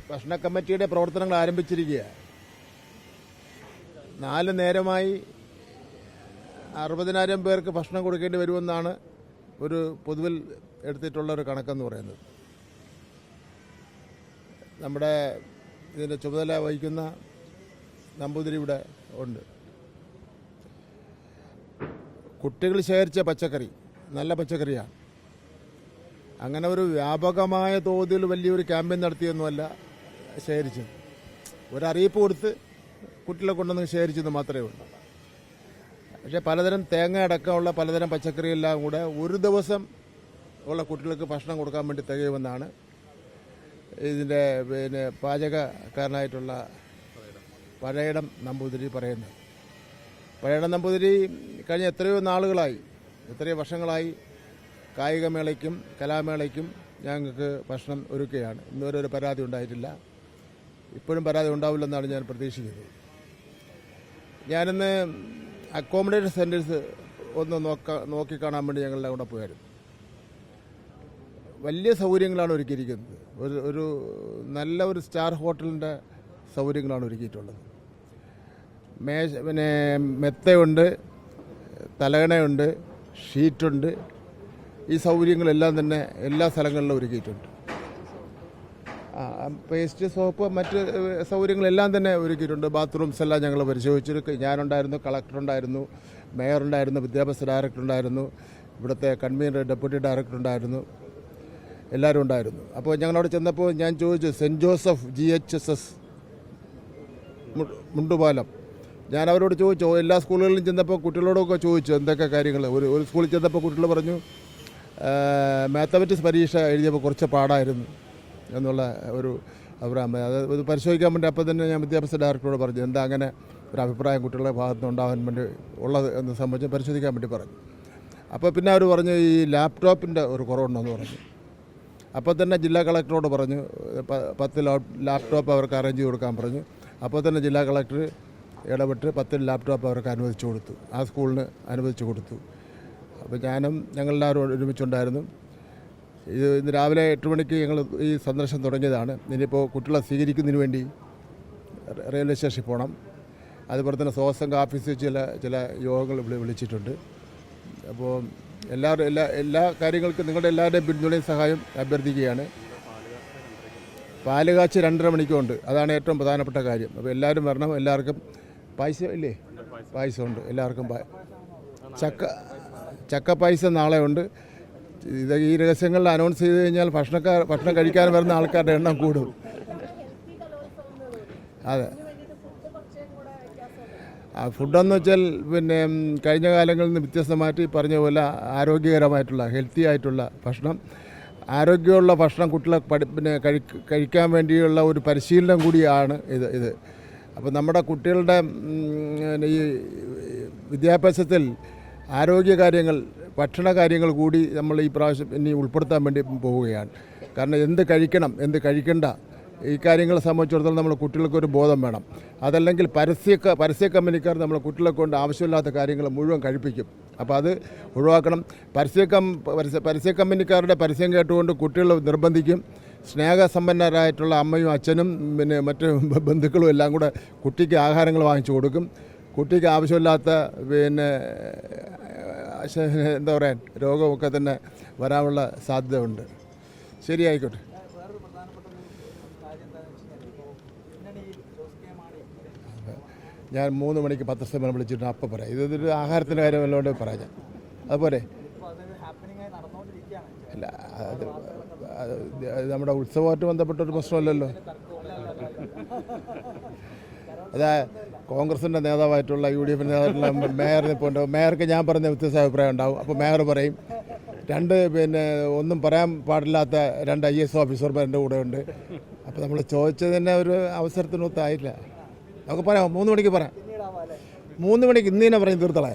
ഭക്ഷണ കമ്മിറ്റിയുടെ പ്രവർത്തനങ്ങൾ ആരംഭിച്ചിരിക്കുകയാണ്. 4 നേരമായി 60,000 പേർക്ക് ഭക്ഷണം കൊടുക്കേണ്ടി വരുമെന്നാണ് ഒരു പൊതുവിൽ എടുത്തിട്ടുള്ള ഒരു കണക്കെന്ന് പറയുന്നത്. നമ്മുടെ ഇതിൻ്റെ ചുമതല വഹിക്കുന്ന നമ്പൂതിരി ഇവിടെ ഉണ്ട്. കുട്ടികൾ ശേഖരിച്ച പച്ചക്കറി നല്ല പച്ചക്കറിയാണ്. അങ്ങനെ ഒരു വ്യാപകമായ തോതിൽ വലിയൊരു ക്യാമ്പയിൻ നടത്തിയൊന്നുമല്ല ശേഖരിച്ചത്. ഒരറിയിപ്പ് കൊടുത്ത് കുട്ടികളെ കൊണ്ടുവന്ന് ശേഖരിച്ചെന്ന് മാത്രമേ ഉള്ളൂ. പക്ഷേ പലതരം തേങ്ങ അടക്കമുള്ള പലതരം പച്ചക്കറിയെല്ലാം കൂടെ ഒരു ദിവസം ഉള്ള കുട്ടികൾക്ക് ഭക്ഷണം കൊടുക്കാൻ വേണ്ടി തികയുമെന്നാണ് ഇതിൻ്റെ പാചകക്കാരനായിട്ടുള്ള പഴയടം നമ്പൂതിരി പറയുന്നത്. പഴയടം നമ്പൂതിരി കഴിഞ്ഞ എത്രയോ നാളുകളായി, എത്രയോ വർഷങ്ങളായി കായികമേളയ്ക്കും കലാമേളയ്ക്കും ഞങ്ങൾക്ക് ഭക്ഷണം ഒരുക്കുകയാണ്. ഇന്നുവരെ ഒരു പരാതി ഉണ്ടായിട്ടില്ല. ഇപ്പോഴും പരാതി ഉണ്ടാവില്ലെന്നാണ് ഞാൻ പ്രതീക്ഷിക്കുന്നത്. ഞാനിന്ന് അക്കോമഡേഷൻ സെൻറ്റേഴ്സ് ഒന്ന് നോക്കിക്കാണാൻ വേണ്ടി ഞങ്ങളുടെ കൂടെ പോയായിരുന്നു. വലിയ സൗകര്യങ്ങളാണ് ഒരുക്കിയിരിക്കുന്നത്. ഒരു നല്ല ഒരു സ്റ്റാർ ഹോട്ടലിൻ്റെ സൗകര്യങ്ങളാണ് ഒരുക്കിയിട്ടുള്ളത്. മെത്തയുണ്ട്, തലകണയുണ്ട്, ഷീറ്റുണ്ട്. ഈ സൗകര്യങ്ങളെല്ലാം തന്നെ എല്ലാ സ്ഥലങ്ങളിലും ഒരുക്കിയിട്ടുണ്ട്. പേസ്റ്റ്, സോപ്പ്, മറ്റ് സൗകര്യങ്ങളെല്ലാം തന്നെ ഒരുക്കിയിട്ടുണ്ട്. ബാത്റൂംസ് എല്ലാം ഞങ്ങൾ പരിശോധിച്ചു. ഞാനുണ്ടായിരുന്നു, കളക്ടറുണ്ടായിരുന്നു, മേയറുണ്ടായിരുന്നു, വിദ്യാഭ്യാസ ഡയറക്ടറുണ്ടായിരുന്നു, ഇവിടുത്തെ കൺവീനർ ഡെപ്യൂട്ടി ഡയറക്ടറുണ്ടായിരുന്നു, എല്ലാവരും ഉണ്ടായിരുന്നു. അപ്പോൾ ഞങ്ങളവിടെ ചെന്നപ്പോൾ ഞാൻ ചോദിച്ചു, സെൻറ്റ് ജോസഫ് GHSS മുണ്ടുപാലം, ഞാൻ അവരോട് ചോദിച്ചു. എല്ലാ സ്കൂളുകളിലും ചെന്നപ്പോൾ കുട്ടികളോടൊക്കെ ചോദിച്ചു എന്തൊക്കെ കാര്യങ്ങൾ. ഒരു സ്കൂളിൽ ചെന്നപ്പോൾ കുട്ടികൾ പറഞ്ഞു മാത്തമാറ്റിക്സ് പരീക്ഷ എഴുതിയപ്പോൾ കുറച്ച് പാടായിരുന്നു എന്നുള്ള ഒരു അഭിപ്രായം. അത് പരിശോധിക്കാൻ വേണ്ടി അപ്പോൾ തന്നെ ഞാൻ വിദ്യാഭ്യാസ ഡയറക്ടറോട് പറഞ്ഞു എന്താ അങ്ങനെ ഒരു അഭിപ്രായം കുട്ടികളുടെ ഭാഗത്ത് നിന്ന് ഉണ്ടാകാൻ വേണ്ടി ഉള്ളത് എന്ന് സംബന്ധിച്ച് പരിശോധിക്കാൻ വേണ്ടി പറഞ്ഞു. അപ്പോൾ പിന്നെ അവർ പറഞ്ഞു ഈ ലാപ്ടോപ്പിൻ്റെ ഒരു കുറവുണ്ടെന്ന് പറഞ്ഞു. അപ്പോൾ തന്നെ ജില്ലാ കളക്ടറോട് പറഞ്ഞു 10 ലാപ്ടോപ്പ് അവർക്ക് അറേഞ്ച് ചെയ്ത് കൊടുക്കാൻ പറഞ്ഞു. അപ്പോൾ തന്നെ ജില്ലാ കളക്ടർ ഇടപെട്ട് 10 ലാപ്ടോപ്പ് അവർക്ക് അനുവദിച്ചു കൊടുത്തു. ആ സ്കൂളിന് അനുവദിച്ചു കൊടുത്തു. അപ്പോൾ ഞങ്ങളെല്ലാവരും ഒരുമിച്ചുണ്ടായിരുന്നു. ഇന്ന് രാവിലെ 8 മണിക്ക് ഞങ്ങൾ ഈ സന്ദർശനം തുടങ്ങിയതാണ്. ഇനിയിപ്പോൾ കുട്ടികളെ സ്വീകരിക്കുന്നതിന് വേണ്ടി റെയിൽവേ സ്റ്റേഷനിൽ പോകണം. അതുപോലെ തന്നെ സ്വാസംഘ ഓഫീസിൽ ചില യോഗങ്ങൾ വിളിച്ചിട്ടുണ്ട്. അപ്പോൾ എല്ലാ കാര്യങ്ങൾക്കും നിങ്ങളുടെ എല്ലാവരുടെയും പിന്തുണയും സഹായം അഭ്യർത്ഥിക്കുകയാണ്. പാല് കാച്ച് 2:30 മണിക്കുണ്ട്. അതാണ് ഏറ്റവും പ്രധാനപ്പെട്ട കാര്യം. അപ്പോൾ എല്ലാവരും വരണം. എല്ലാവർക്കും പായസം ഇല്ലേ? പായസമുണ്ട് എല്ലാവർക്കും. ചക്ക പായസം നാളെ ഉണ്ട്. ഈ രഹസ്യങ്ങളിൽ അനൗൺസ് ചെയ്ത് കഴിഞ്ഞാൽ ഭക്ഷണം കഴിക്കാൻ വരുന്ന ആൾക്കാരുടെ എണ്ണം കൂടും. അതെ, ഫുഡെന്ന് വെച്ചാൽ കഴിഞ്ഞ കാലങ്ങളിൽ നിന്ന് വ്യത്യസ്തമായിട്ട് ഈ പറഞ്ഞ പോലെ ആരോഗ്യകരമായിട്ടുള്ള ഹെൽത്തി ആയിട്ടുള്ള ഭക്ഷണം, ആരോഗ്യമുള്ള ഭക്ഷണം കുട്ടികളെ കഴിക്കാൻ വേണ്ടിയുള്ള ഒരു പരിശീലനം കൂടിയാണ് ഇത്. അപ്പോൾ നമ്മുടെ കുട്ടികളുടെ ഈ വിദ്യാഭ്യാസത്തിൽ ആരോഗ്യകാര്യങ്ങൾ, ഭക്ഷണ കാര്യങ്ങൾ കൂടി നമ്മൾ ഈ പ്രാവശ്യം ഇനി ഉൾപ്പെടുത്താൻ വേണ്ടി പോവുകയാണ്. കാരണം എന്ത് കഴിക്കണം, എന്ത് കഴിക്കണ്ട, ഈ കാര്യങ്ങളെ സംബന്ധിച്ചിടത്തോളം നമ്മൾ കുട്ടികൾക്കൊരു ബോധം വേണം. അതല്ലെങ്കിൽ പരസ്യ കമ്പനിക്കാർ നമ്മളെ കുട്ടികളെ കൊണ്ട് ആവശ്യമില്ലാത്ത കാര്യങ്ങൾ മുഴുവൻ കഴിപ്പിക്കും. അപ്പോൾ അത് ഒഴിവാക്കണം. പരസ്യ കമ്പനിക്കാരുടെ പരസ്യം കേട്ടുകൊണ്ട് കുട്ടികൾ നിർബന്ധിക്കും. സ്നേഹസമ്പന്നരായിട്ടുള്ള അമ്മയും അച്ഛനും മറ്റ് ബന്ധുക്കളും എല്ലാം കൂടെ കുട്ടിക്ക് ആഹാരങ്ങൾ വാങ്ങിച്ചു കൊടുക്കും. കുട്ടിക്ക് ആവശ്യമില്ലാത്ത എന്താ പറയുക രോഗമൊക്കെ തന്നെ വരാനുള്ള സാധ്യത ഉണ്ട്. ശരിയായിക്കോട്ടെ. ഞാൻ 3 മണിക്ക് പത്രസമ്മേളനം വിളിച്ചിട്ട് അപ്പം പറയാം. ഇതൊരു ആഹാരത്തിൻ്റെ കാര്യം വല്ലതുകൊണ്ട് പറയാം ഞാൻ. അതുപോലെ അല്ല, അത് നമ്മുടെ ഉത്സവമായിട്ട് ബന്ധപ്പെട്ടൊരു പ്രശ്നമല്ലല്ലോ. അതാ കോൺഗ്രസിൻ്റെ നേതാവായിട്ടുള്ള UDF നേതാവായിട്ടുള്ള മേയറിന് ഇപ്പോൾ ഉണ്ടാവും. മേയർക്ക് ഞാൻ പറഞ്ഞ വ്യത്യസ്ത അഭിപ്രായം ഉണ്ടാവും. അപ്പോൾ മേയർ പറയും ഒന്നും പറയാൻ പാടില്ലാത്ത 2 IAS ഓഫീസർമാർ എൻ്റെ കൂടെ ഉണ്ട്. അപ്പോൾ നമ്മൾ ചോദിച്ചത് തന്നെ ഒരു അവസരത്തിനൊത്തായില്ല. നമുക്ക് പറയാം, 3 മണിക്ക് പറയാം. 3 മണിക്ക് ഇന്ന് തന്നെ പറഞ്ഞ് തീർത്തളേ.